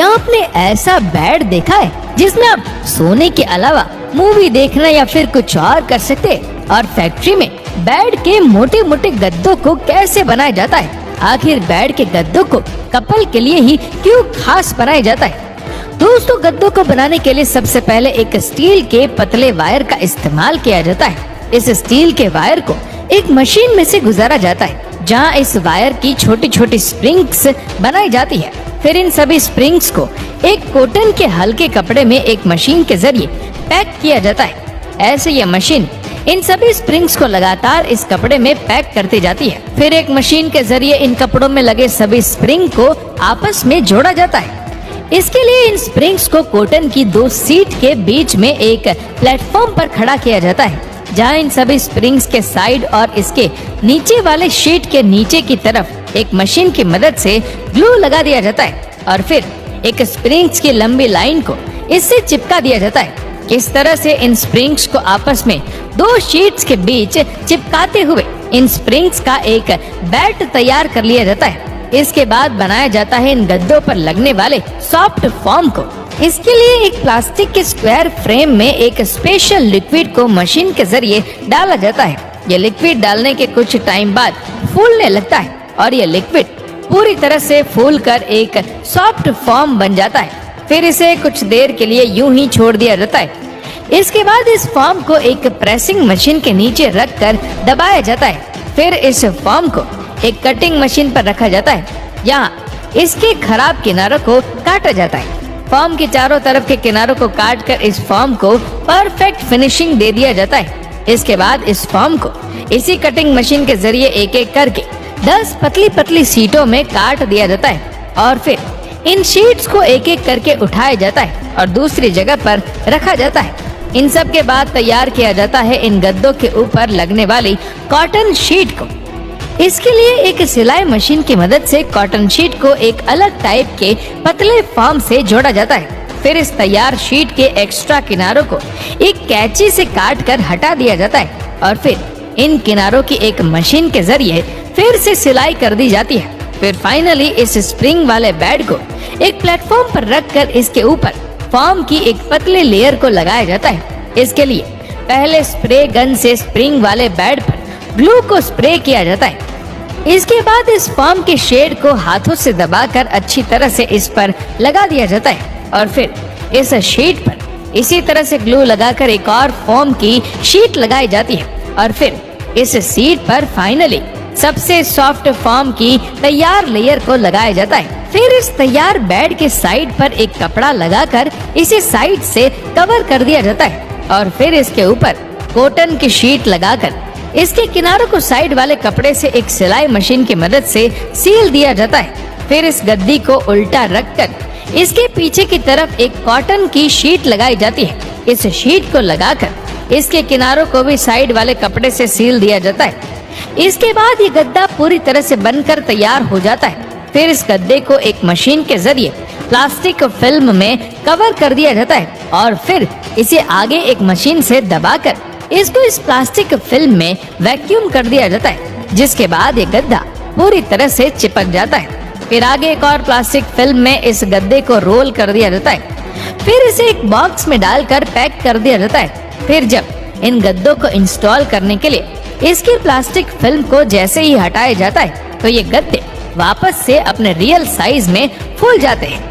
क्या आपने ऐसा बेड देखा है जिसमें आप सोने के अलावा मूवी देखना या फिर कुछ और कर सकते हैं? और फैक्ट्री में बेड के मोटे मोटे गद्दों को कैसे बनाया जाता है? आखिर बेड के गद्दों को कपल के लिए ही क्यों खास बनाया जाता है? दोस्तों, गद्दों को बनाने के लिए सबसे पहले एक स्टील के पतले वायर का इस्तेमाल किया जाता है। इस स्टील के वायर को एक मशीन में से गुजारा जाता है, जहां इस वायर की छोटी छोटी स्प्रिंग्स बनाई जाती है। फिर इन सभी स्प्रिंग्स को एक कॉटन के हल्के कपड़े में एक मशीन के जरिए पैक किया जाता है। ऐसे यह मशीन इन सभी स्प्रिंग्स को लगातार इस कपड़े में पैक करती जाती है। फिर एक मशीन के जरिए इन कपड़ों में लगे सभी स्प्रिंग को आपस में जोड़ा जाता है। इसके लिए इन स्प्रिंग्स को कॉटन की 2 सीट के बीच में एक प्लेटफॉर्म पर खड़ा किया जाता है, जहां इन सभी स्प्रिंग्स के साइड और इसके नीचे वाले शीट के नीचे की तरफ एक मशीन की मदद से ग्लू लगा दिया जाता है और फिर एक स्प्रिंग्स की लंबी लाइन को इससे चिपका दिया जाता है। इस तरह से इन स्प्रिंग्स को आपस में 2 शीट्स के बीच चिपकाते हुए इन स्प्रिंग्स का एक बेड तैयार कर लिया जाता है। इसके बाद बनाया जाता है इन गद्दों पर लगने वाले सॉफ्ट फॉर्म को। इसके लिए एक प्लास्टिक के स्क्वायर फ्रेम में एक स्पेशल लिक्विड को मशीन के जरिए डाला जाता है। ये लिक्विड डालने के कुछ टाइम बाद फूलने लगता है और ये लिक्विड पूरी तरह से फूलकर एक सॉफ्ट फॉर्म बन जाता है। फिर इसे कुछ देर के लिए यूं ही छोड़ दिया जाता है। इसके बाद इस फॉर्म को एक प्रेसिंग मशीन के नीचे रखकर दबाया जाता है। फिर इस फॉर्म को एक कटिंग मशीन पर रखा जाता है, यहाँ इसके खराब किनारों को काटा जाता है। फॉर्म के चारों तरफ के किनारों को काटकर इस फॉर्म को परफेक्ट फिनिशिंग दे दिया जाता है। इसके बाद इस फॉर्म को इसी कटिंग मशीन के जरिए एक एक करके 10 पतली पतली शीटों में काट दिया जाता है और फिर इन शीट्स को एक एक करके उठाया जाता है और दूसरी जगह पर रखा जाता है। इन सब के बाद तैयार किया जाता है इन गद्दों के ऊपर लगने वाली कॉटन शीट को। इसके लिए एक सिलाई मशीन की मदद से कॉटन शीट को एक अलग टाइप के पतले फॉर्म से जोड़ा जाता है। फिर इस तैयार शीट के एक्स्ट्रा किनारों को एक कैंची से काट कर हटा दिया जाता है और फिर इन किनारों की एक मशीन के जरिए फिर से सिलाई कर दी जाती है। फिर फाइनली इस स्प्रिंग वाले बेड को एक प्लेटफॉर्म पर रखकर इसके ऊपर फॉर्म की एक पतले लेयर को लगाया जाता है। इसके लिए पहले स्प्रे गन से स्प्रिंग वाले बेड पर ग्लू को स्प्रे किया जाता है। इसके बाद इस फॉर्म के शेड को हाथों से दबाकर अच्छी तरह से इस पर लगा दिया जाता है और फिर इस शीट पर इसी तरह से ग्लू लगाकर एक और फॉर्म की शीट लगाई जाती है और फिर इस शीट पर फाइनली सबसे सॉफ्ट फॉर्म की तैयार लेयर को लगाया जाता है। फिर इस तैयार बेड के साइड पर एक कपड़ा लगाकर इसे साइड से कवर कर दिया जाता है और फिर इसके ऊपर कॉटन की शीट लगाकर इसके किनारों को साइड वाले कपड़े से एक सिलाई मशीन की मदद से सील दिया जाता है। फिर इस गद्दी को उल्टा रखकर इसके पीछे की तरफ एक कॉटन की शीट लगाई जाती है। इस शीट को लगाकर इसके किनारों को भी साइड वाले कपड़े से सील दिया जाता है। इसके बाद ये गद्दा पूरी तरह से बनकर तैयार हो जाता है। फिर इस गद्दे को एक मशीन के जरिए प्लास्टिक फिल्म में कवर कर दिया जाता है और फिर इसे आगे एक मशीन से दबाकर इसको इस प्लास्टिक फिल्म में वैक्यूम कर दिया जाता है, जिसके बाद ये गद्दा पूरी तरह से चिपक जाता है। फिर आगे एक और प्लास्टिक फिल्म में इस गद्दे को रोल कर दिया जाता है। फिर इसे एक बॉक्स में डालकर पैक कर दिया जाता है। फिर जब इन गद्दों को इंस्टॉल करने के लिए इसकी प्लास्टिक फिल्म को जैसे ही हटाया जाता है तो ये गद्दे वापस से अपने रियल साइज में फूल जाते हैं।